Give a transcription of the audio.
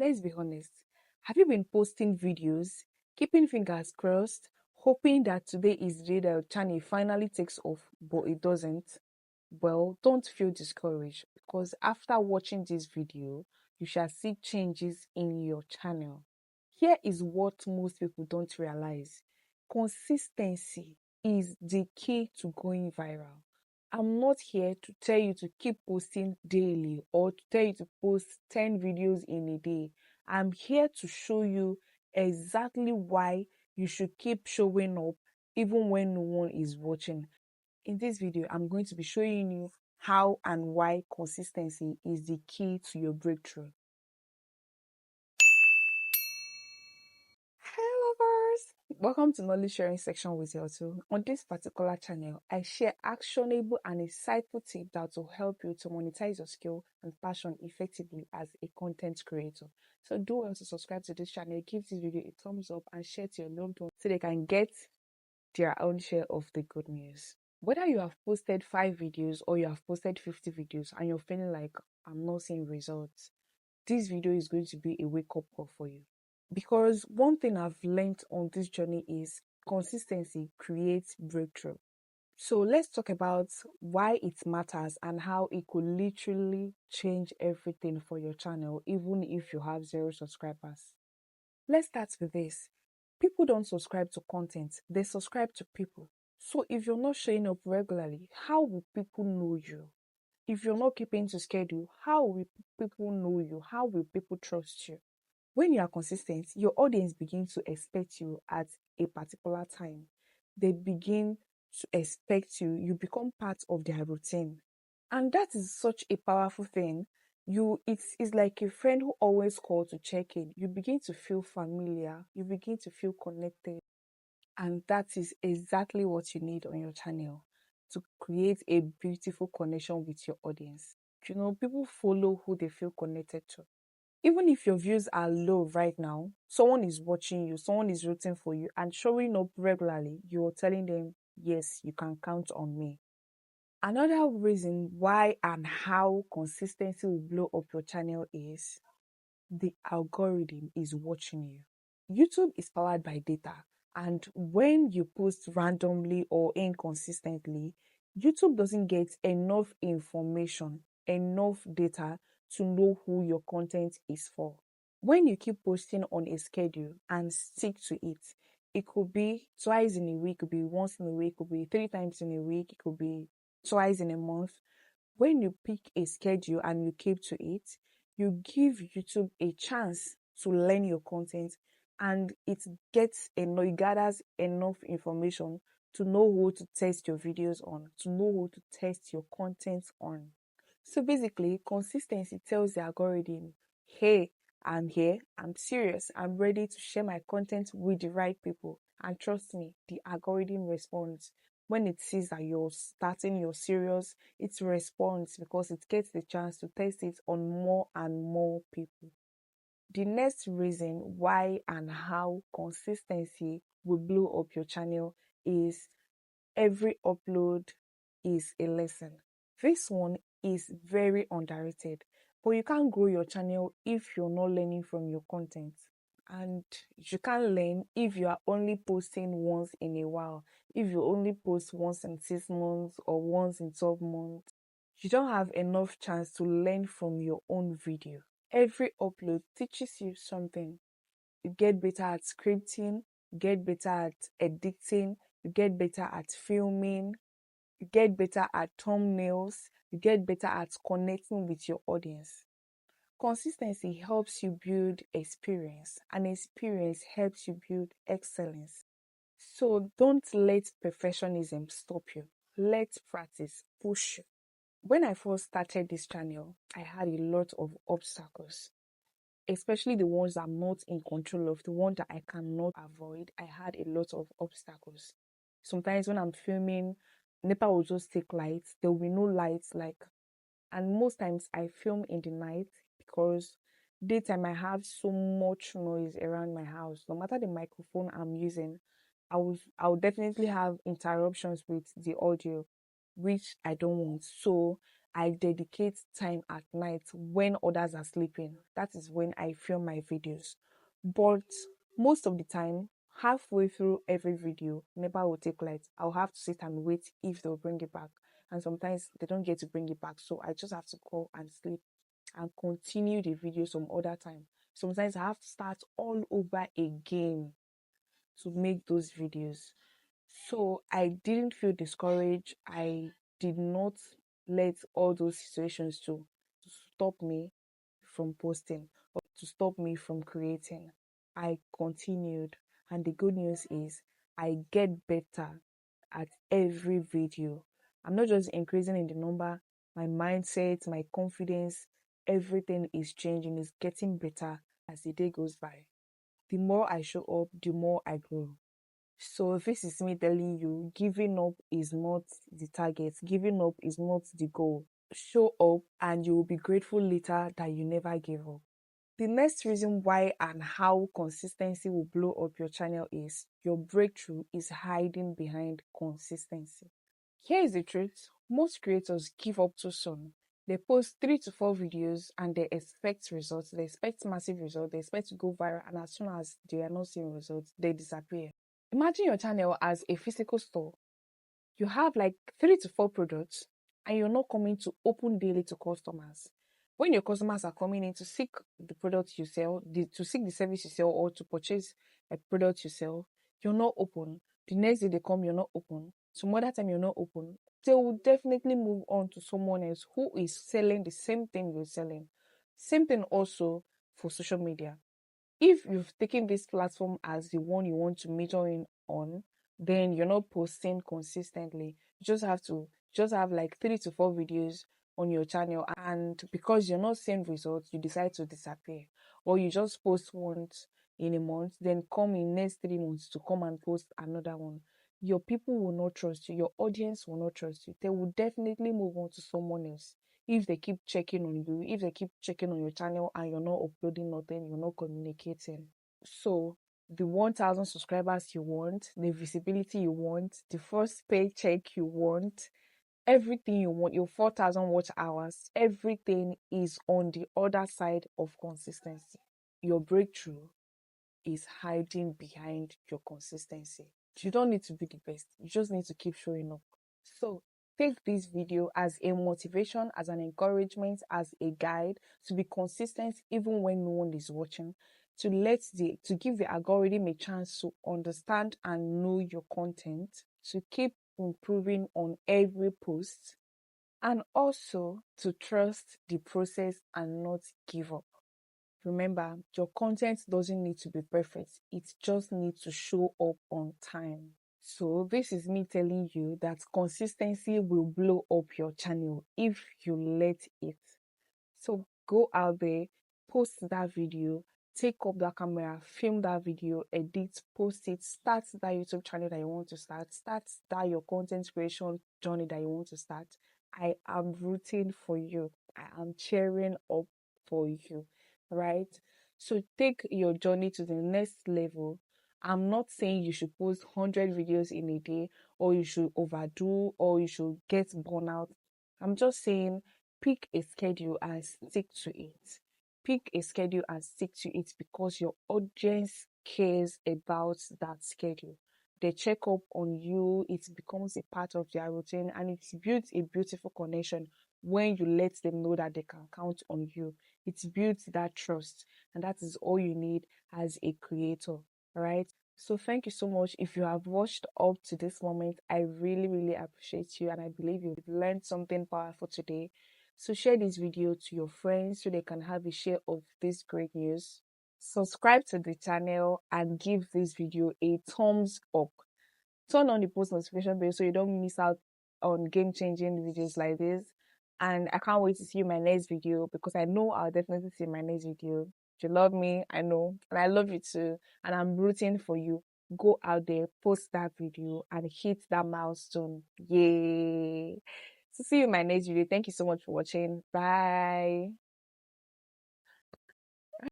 let's be honest. Have you been posting videos, keeping fingers crossed, hoping that today is the day that your channel finally takes off, but it doesn't? Well, don't feel discouraged because after watching this video, you shall see changes in your channel. Here is what most people don't realize. Consistency is the key to going viral. I'm not here to tell you to keep posting daily or to tell you to post 10 videos in a day. I'm here to show you exactly why you should keep showing up even when no one is watching. In this video, I'm going to be showing you how and why consistency is the key to your breakthrough. Hello, lovers! Welcome to Knowledge Sharing Section with Ksswithihotu. On this particular channel, I share actionable and insightful tips that will help you to monetize your skill and passion effectively as a content creator. So do well to subscribe to this channel, give this video a thumbs up, and share to your loved ones so they can get their own share of the good news. Whether you have posted 5 videos or you have posted 50 videos and you're feeling like I'm not seeing results, this video is going to be a wake-up call for you. Because one thing I've learned on this journey is consistency creates breakthrough. So let's talk about why it matters and how it could literally change everything for your channel, even if you have 0 subscribers. Let's start with this. People don't subscribe to content, they subscribe to people. So if you're not showing up regularly, how will people know you? If you're not keeping to schedule, how will people know you? How will people trust you? When you are consistent, your audience begins to expect you at a particular time. They begin to expect you. You become part of their routine. And that is such a powerful thing. It's like a friend who always calls to check in. You begin to feel familiar. You begin to feel connected. And that is exactly what you need on your channel to create a beautiful connection with your audience. You know, people follow who they feel connected to. Even if your views are low right now, someone is watching you, someone is rooting for you and showing up regularly, you're telling them, yes, you can count on me. Another reason why and how consistency will blow up your channel is the algorithm is watching you. YouTube is powered by data, and when you post randomly or inconsistently, YouTube doesn't get enough information, enough data to know who your content is for. When you keep posting on a schedule and stick to it, it could be twice in a week, it could be once in a week, it could be 3 times in a week, it could be twice in a month. When you pick a schedule and you keep to it, you give YouTube a chance to learn your content, and it gathers enough information to know who to test your videos on, to know who to test your content on. So basically, consistency tells the algorithm, hey, I'm here, I'm serious, I'm ready to share my content with the right people. And trust me, the algorithm responds. When it sees that you're starting, you're serious, it responds because it gets the chance to test it on more and more people. The next reason why and how consistency will blow up your channel is every upload is a lesson. This one is very underrated, but you can't grow your channel if you're not learning from your content. And you can't learn if you are only posting once in a while. If you only post once in 6 months or once in 12 months, you don't have enough chance to learn from your own video. Every upload teaches you something. You get better at scripting, you get better at editing, you get better at filming, you get better at thumbnails, you get better at connecting with your audience. Consistency helps you build experience, and experience helps you build excellence. So don't let perfectionism stop you. Let practice push you. When I first started this channel, I had a lot of obstacles, especially the ones I'm not in control of, the ones that I cannot avoid. I had a lot of obstacles. Sometimes when I'm filming, NEPA will just take lights. There will be no lights, and most times I film in the night because daytime I have so much noise around my house. No matter the microphone I'm using, I will definitely have interruptions with the audio, which I don't want. So I dedicate time at night when others are sleeping. That is when I film my videos. But most of the time, halfway through every video, NEPA will take light. I'll have to sit and wait if they'll bring it back. And sometimes they don't get to bring it back. So I just have to go and sleep and continue the video some other time. Sometimes I have to start all over again to make those videos. So I didn't feel discouraged. I did not let all those situations to stop me from posting or to stop me from creating. I continued, and the good news is I get better at every video. I'm not just increasing in the number, my mindset, my confidence, everything is changing, is getting better as the day goes by. The more I show up, the more I grow. So this is me telling you, giving up is not the target. Giving up is not the goal. Show up and you will be grateful later that you never gave up. The next reason why and how consistency will blow up your channel is your breakthrough is hiding behind consistency. Here is the truth. Most creators give up too soon. They post 3 to 4 videos and they expect results. They expect massive results. They expect to go viral, and as soon as they are not seeing results, they disappear. Imagine your channel as a physical store. You have like 3 to 4 products and you're not coming to open daily to customers. When your customers are coming in to seek the product you sell, to seek the service you sell, or to purchase a product you sell, you're not open. The next day they come, you're not open. Some other time you're not open. They will definitely move on to someone else who is selling the same thing you're selling. Same thing also for social media. If you've taken this platform as the one you want to major in on, then you're not posting consistently. You just have like 3 to 4 videos on your channel, and because you're not seeing results, you decide to disappear. Or you just post once in a month, then come in next 3 months to come and post another one. Your people will not trust you, your audience will not trust you. They will definitely move on to someone else if they keep checking on you, if they keep checking on your channel and you're not uploading nothing, you're not communicating. So the 1,000 subscribers you want, the visibility you want, the first paycheck you want, everything you want, your 4,000 watch hours, everything is on the other side of consistency. Your breakthrough is hiding behind your consistency. You don't need to be the best. You just need to keep showing up. So take this video as a motivation, as an encouragement, as a guide to be consistent even when no one is watching, to give the algorithm a chance to understand and know your content, to keep improving on every post, and also to trust the process and not give up. Remember, your content doesn't need to be perfect. It just needs to show up on time. So this is me telling you that consistency will blow up your channel if you let it. So go out there, post that video, take up that camera, film that video, edit, post it, start that YouTube channel that you want to start that your content creation journey that you want to start. I am rooting for you. I am cheering up for you, right? So take your journey to the next level. I'm not saying you should post 100 videos in a day, or you should overdo, or you should get burnout. I'm just saying pick a schedule and stick to it. Pick a schedule and stick to it because your audience cares about that schedule. They check up on you, it becomes a part of their routine, and it builds a beautiful connection when you let them know that they can count on you. It builds that trust, and that is all you need as a creator, right? So thank you so much. If you have watched up to this moment, I really, really appreciate you, and I believe you've learned something powerful today. So share this video to your friends so they can have a share of this great news. Subscribe to the channel and give this video a thumbs up. Turn on the post notification bell so you don't miss out on game-changing videos like this. And I can't wait to see you in my next video, because I know I'll definitely see my next video. If you love me, I know, and I love you too, and I'm rooting for you. Go out there, post that video, and hit that milestone. Yay! So see you in my next video. Thank you so much for watching. Bye.